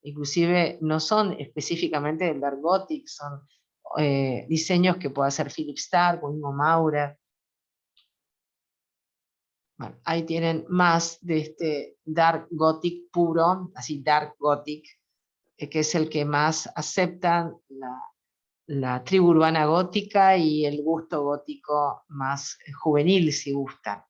Speaker 1: Inclusive no son específicamente del Dark Gothic, son diseños que puede hacer Philip Stark o mismo Maurer. Bueno, ahí tienen más de este Dark Gothic puro, así Dark Gothic, que es el que más aceptan la tribu urbana gótica y el gusto gótico más juvenil, si gustan.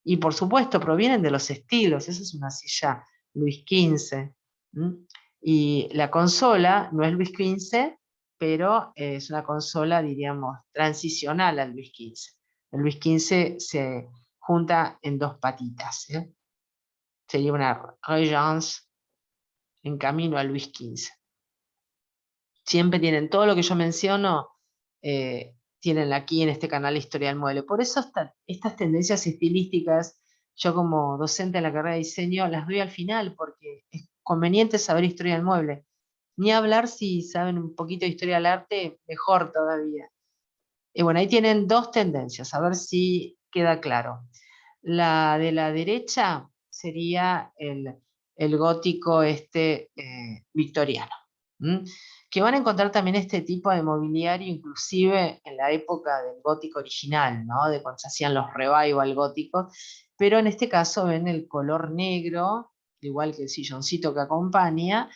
Speaker 1: Y por supuesto, provienen de los estilos, esa es una silla Luis XV. ¿M? Y la consola no es Luis XV, pero es una consola, diríamos, transicional al Luis XV. El Luis XV se junta en dos patitas, ¿eh? Sería una Regence en camino a Luis XV. Siempre tienen todo lo que yo menciono, tienen aquí en este canal Historia del Mueble. Por eso estas tendencias estilísticas, yo como docente en la carrera de diseño, las doy al final, porque es conveniente saber historia del mueble. Ni hablar si saben un poquito de historia del arte, mejor todavía. Y bueno, ahí tienen dos tendencias, a ver si queda claro. La de la derecha sería el gótico victoriano, ¿m? Que van a encontrar también este tipo de mobiliario inclusive en la época del gótico original, ¿no? De cuando se hacían los revival góticos, pero en este caso ven el color negro, igual que el silloncito que acompaña,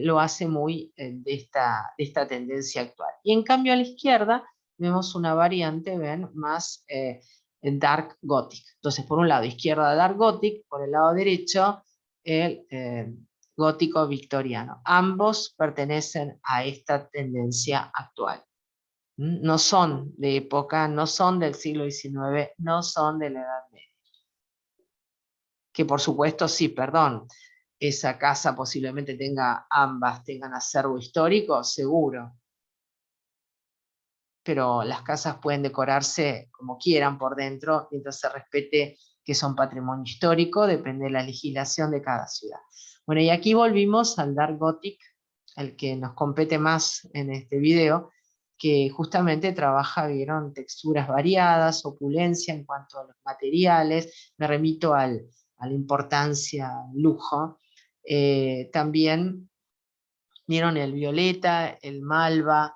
Speaker 1: lo hace muy de esta tendencia actual. Y en cambio a la izquierda vemos una variante, ven, más Dark Gothic. Entonces, por un lado, izquierda Dark Gothic, por el lado derecho, el gótico victoriano. Ambos pertenecen a esta tendencia actual. No son de época, no son del siglo XIX, no son de la Edad Media. Que por supuesto, sí, perdón, esa casa posiblemente tenga ambas, tengan acervo histórico, seguro, pero las casas pueden decorarse como quieran por dentro, mientras se respete que son patrimonio histórico, depende de la legislación de cada ciudad. Bueno, y aquí volvimos al Dark Gothic, el que nos compete más en este video, que justamente trabaja, vieron, texturas variadas, opulencia en cuanto a los materiales, me remito a la importancia, lujo. También vieron el violeta, el malva,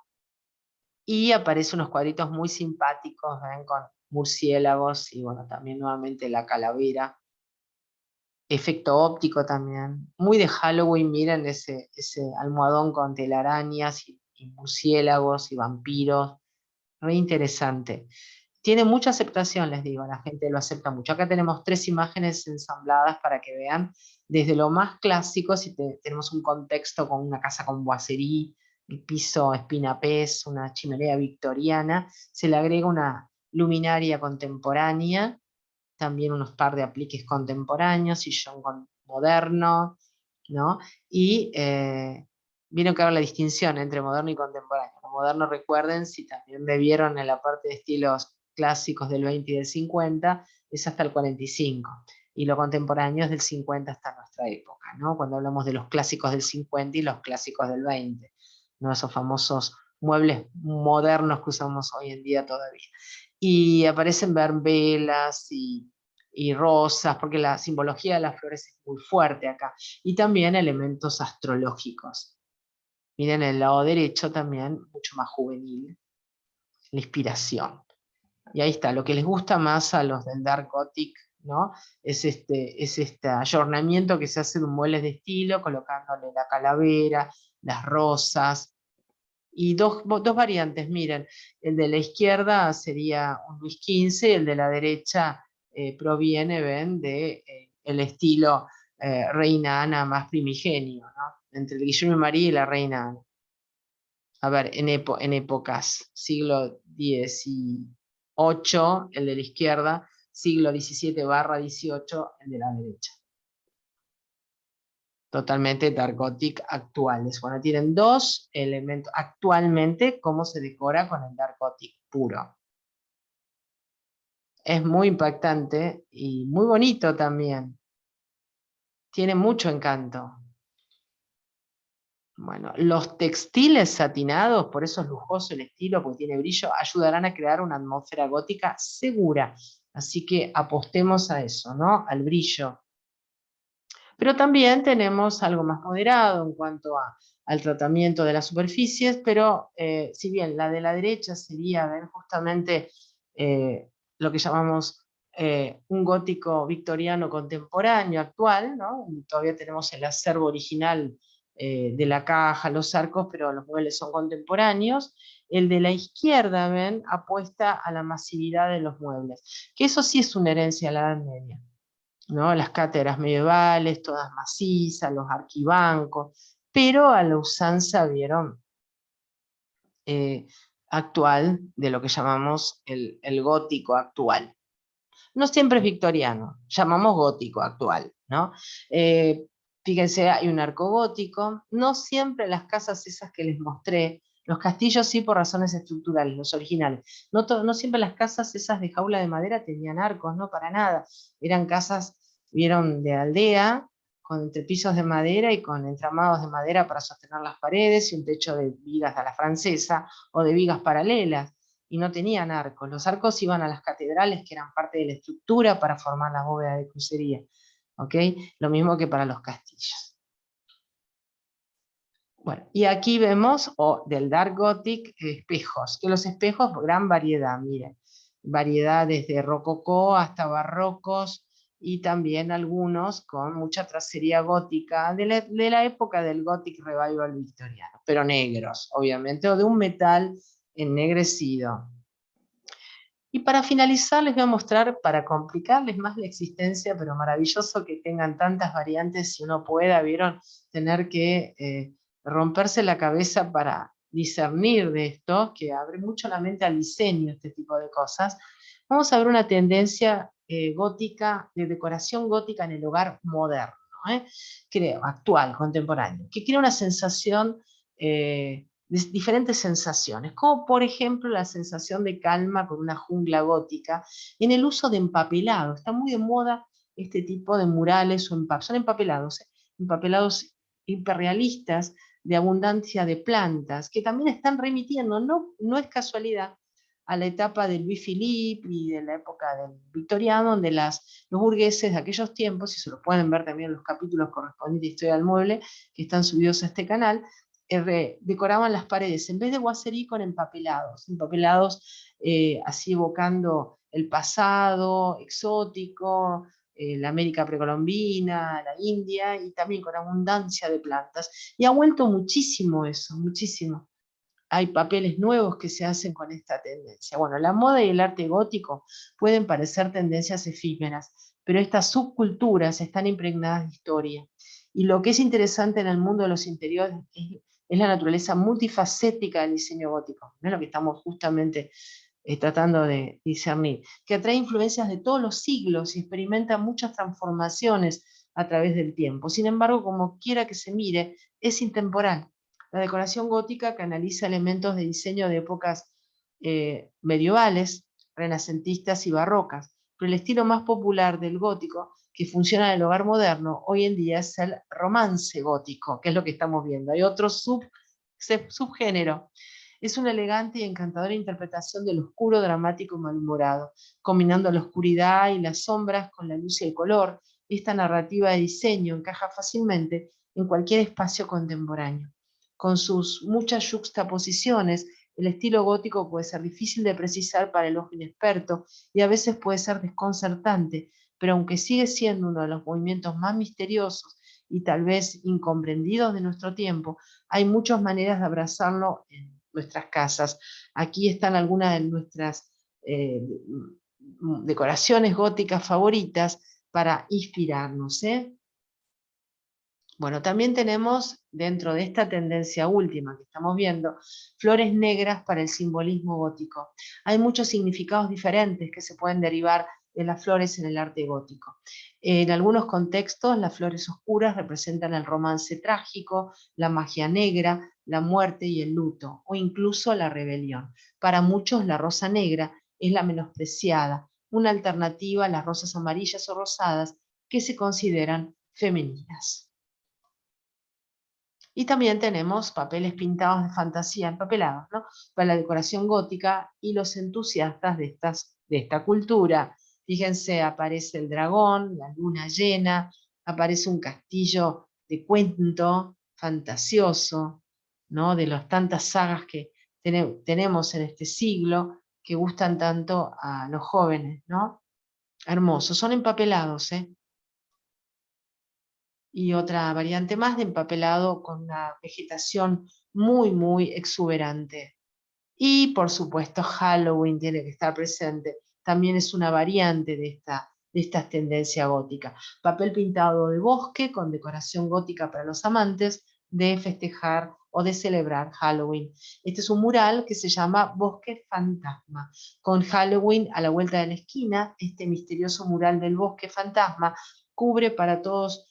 Speaker 1: y aparecen unos cuadritos muy simpáticos, ¿ven? Con murciélagos y bueno, también nuevamente la calavera. Efecto óptico también. Muy de Halloween, miren ese almohadón con telarañas y murciélagos y vampiros. Muy interesante. Tiene mucha aceptación, les digo, la gente lo acepta mucho. Acá tenemos tres imágenes ensambladas para que vean desde lo más clásico, si tenemos un contexto con una casa con boiserie, el piso espinapés, una chimenea victoriana, se le agrega una luminaria contemporánea, también unos par de apliques contemporáneos, sillón moderno, ¿no? Y vieron que haber la distinción entre moderno y contemporáneo. Lo moderno, recuerden, si también me vieron en la parte de estilos clásicos del 20 y del 50, es hasta el 45. Y lo contemporáneo es del 50 hasta nuestra época, ¿no? Cuando hablamos de los clásicos del 50 y los clásicos del 20, ¿no? Esos famosos muebles modernos que usamos hoy en día todavía. Y aparecen verbelas y rosas, porque la simbología de las flores es muy fuerte acá. Y también elementos astrológicos. Miren el lado derecho también, mucho más juvenil, la inspiración. Y ahí está, lo que les gusta más a los del Dark Gothic, ¿no? Es este ayornamiento que se hace de muebles de estilo, colocándole la calavera, las rosas, y dos variantes, miren, el de la izquierda sería un Luis XV, y el de la derecha proviene, ven, de el estilo Reina Ana más primigenio, ¿no? Entre el Guillermo y María y la Reina Ana. A ver, en épocas, siglo XVIII, el de la izquierda, siglo XVII/XVIII, el de la derecha. Totalmente Dark Gothic actuales. Bueno, tienen dos elementos. Actualmente, cómo se decora con el Dark Gothic puro. Es muy impactante y muy bonito también. Tiene mucho encanto. Bueno, los textiles satinados, por eso es lujoso el estilo, porque tiene brillo, ayudarán a crear una atmósfera gótica segura. Así que apostemos a eso, ¿no? Al brillo. Pero también tenemos algo más moderado en cuanto al tratamiento de las superficies, pero si bien la de la derecha sería ver justamente lo que llamamos un gótico victoriano contemporáneo actual, ¿no? Todavía tenemos el acervo original de la caja, los arcos, pero los muebles son contemporáneos. El de la izquierda, ven, apuesta a la masividad de los muebles, que eso sí es una herencia a la Edad Media, ¿no? Las cátedras medievales, todas macizas, los arquibancos, pero a la usanza, vieron, actual, de lo que llamamos el gótico actual. No siempre es victoriano, llamamos gótico actual, ¿no? Fíjense, hay un arco gótico, no siempre las casas esas que les mostré, los castillos sí por razones estructurales, los originales, no siempre las casas esas de jaula de madera tenían arcos, no para nada, eran casas, vieron, de aldea, con entrepisos de madera y con entramados de madera para sostener las paredes y un techo de vigas a la francesa o de vigas paralelas, y no tenían arcos. Los arcos iban a las catedrales, que eran parte de la estructura para formar la bóveda de crucería. ¿Ok? Lo mismo que para los castillos. Bueno, y aquí vemos, del Dark Gothic, espejos, que los espejos, gran variedad, miren, variedad desde rococó hasta barrocos, y también algunos con mucha tracería gótica, de la época del Gothic Revival victoriano, pero negros, obviamente, o de un metal ennegrecido. Y para finalizar les voy a mostrar, para complicarles más la existencia, pero maravilloso que tengan tantas variantes, si uno pueda, vieron, tener que romperse la cabeza para discernir de esto, que abre mucho la mente al diseño, este tipo de cosas. Vamos a ver una tendencia gótica, de decoración gótica en el hogar moderno, creo, actual, contemporáneo, que crea una sensación diferentes sensaciones, como por ejemplo la sensación de calma con una jungla gótica, en el uso de empapelado. Está muy de moda este tipo de murales, son empapelados hiperrealistas, de abundancia de plantas, que también están remitiendo, no es casualidad, a la etapa del Louis Philippe y de la época del victoriano, donde los burgueses de aquellos tiempos, y se lo pueden ver también en los capítulos correspondientes a Historia del Mueble, que están subidos a este canal, decoraban las paredes, en vez de guaserí, con empapelados así evocando el pasado exótico, la América precolombina, la India, y también con abundancia de plantas. Y ha vuelto muchísimo eso, muchísimo. Hay papeles nuevos que se hacen con esta tendencia. Bueno, la moda y el arte gótico pueden parecer tendencias efímeras, pero estas subculturas están impregnadas de historia. Y lo que es interesante en el mundo de los interiores es la naturaleza multifacética del diseño gótico, ¿no? Lo que estamos justamente tratando de discernir, que atrae influencias de todos los siglos y experimenta muchas transformaciones a través del tiempo. Sin embargo, como quiera que se mire, es intemporal. La decoración gótica canaliza elementos de diseño de épocas medievales, renacentistas y barrocas, pero el estilo más popular del gótico, que funciona en el hogar moderno, hoy en día es el romance gótico, que es lo que estamos viendo. Hay otro subgénero. Es una elegante y encantadora interpretación del oscuro, dramático y malhumorado, combinando la oscuridad y las sombras con la luz y el color. Esta narrativa de diseño encaja fácilmente en cualquier espacio contemporáneo. Con sus muchas yuxtaposiciones, el estilo gótico puede ser difícil de precisar para el ojo inexperto y a veces puede ser desconcertante, pero aunque sigue siendo uno de los movimientos más misteriosos y tal vez incomprendidos de nuestro tiempo, hay muchas maneras de abrazarlo en nuestras casas. Aquí están algunas de nuestras decoraciones góticas favoritas para inspirarnos, ¿eh? Bueno, también tenemos dentro de esta tendencia última que estamos viendo, flores negras para el simbolismo gótico. Hay muchos significados diferentes que se pueden derivar de las flores en el arte gótico. En algunos contextos, las flores oscuras representan el romance trágico, la magia negra, la muerte y el luto, o incluso la rebelión. Para muchos, la rosa negra es la menospreciada, una alternativa a las rosas amarillas o rosadas que se consideran femeninas. Y también tenemos papeles pintados de fantasía empapelados, ¿no? Para la decoración gótica y los entusiastas de esta cultura. Fíjense, aparece el dragón, la luna llena, aparece un castillo de cuento fantasioso, ¿no? De las tantas sagas que tenemos en este siglo que gustan tanto a los jóvenes, ¿no? Hermosos, son empapelados, ¿eh? Y otra variante más de empapelado con una vegetación muy exuberante. Y por supuesto Halloween tiene que estar presente, también es una variante de esta tendencia gótica. Papel pintado de bosque con decoración gótica para los amantes de festejar o de celebrar Halloween. Este es un mural que se llama Bosque Fantasma. Con Halloween a la vuelta de la esquina, este misterioso mural del bosque fantasma cubre para todos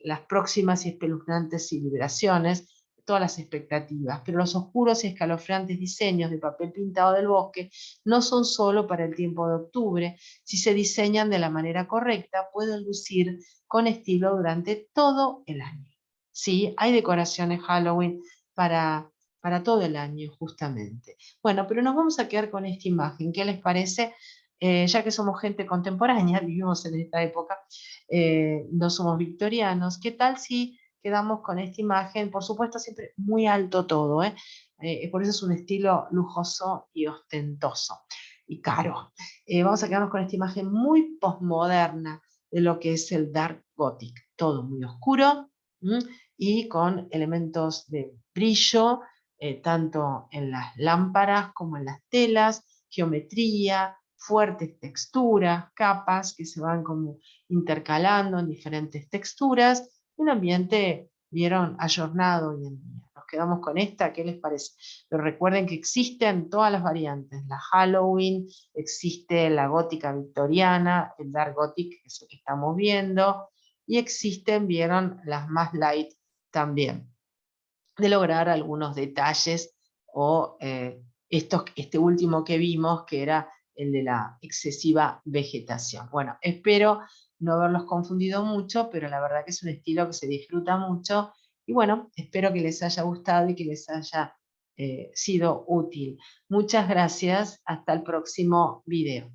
Speaker 1: las próximas y espeluznantes celebraciones, todas las expectativas, pero los oscuros y escalofriantes diseños de papel pintado del bosque no son solo para el tiempo de octubre. Si se diseñan de la manera correcta, pueden lucir con estilo durante todo el año. Sí, hay decoraciones Halloween para, para todo el año, justamente. Bueno, pero nos vamos a quedar con esta imagen. ¿Qué les parece? Ya que somos gente contemporánea, vivimos en esta época, no somos victorianos, ¿qué tal si quedamos con esta imagen? Por supuesto, siempre muy alto todo, ¿eh? Por eso es un estilo lujoso y ostentoso y caro. Vamos a quedarnos con esta imagen muy postmoderna de lo que es el Dark Gothic, todo muy oscuro y con elementos de brillo, tanto en las lámparas como en las telas, geometría, fuertes texturas, capas que se van como intercalando en diferentes texturas, un ambiente, vieron, ayornado hoy en día. Nos quedamos con esta, ¿qué les parece? Pero recuerden que existen todas las variantes, la Halloween, existe la gótica victoriana, el Dark Gothic, que es lo que estamos viendo, y existen, vieron, las más light también, de lograr algunos detalles o este último que vimos, que era el de la excesiva vegetación. Bueno, espero no haberlos confundido mucho, pero la verdad que es un estilo que se disfruta mucho y bueno, espero que les haya gustado y que les haya sido útil. Muchas gracias, hasta el próximo video.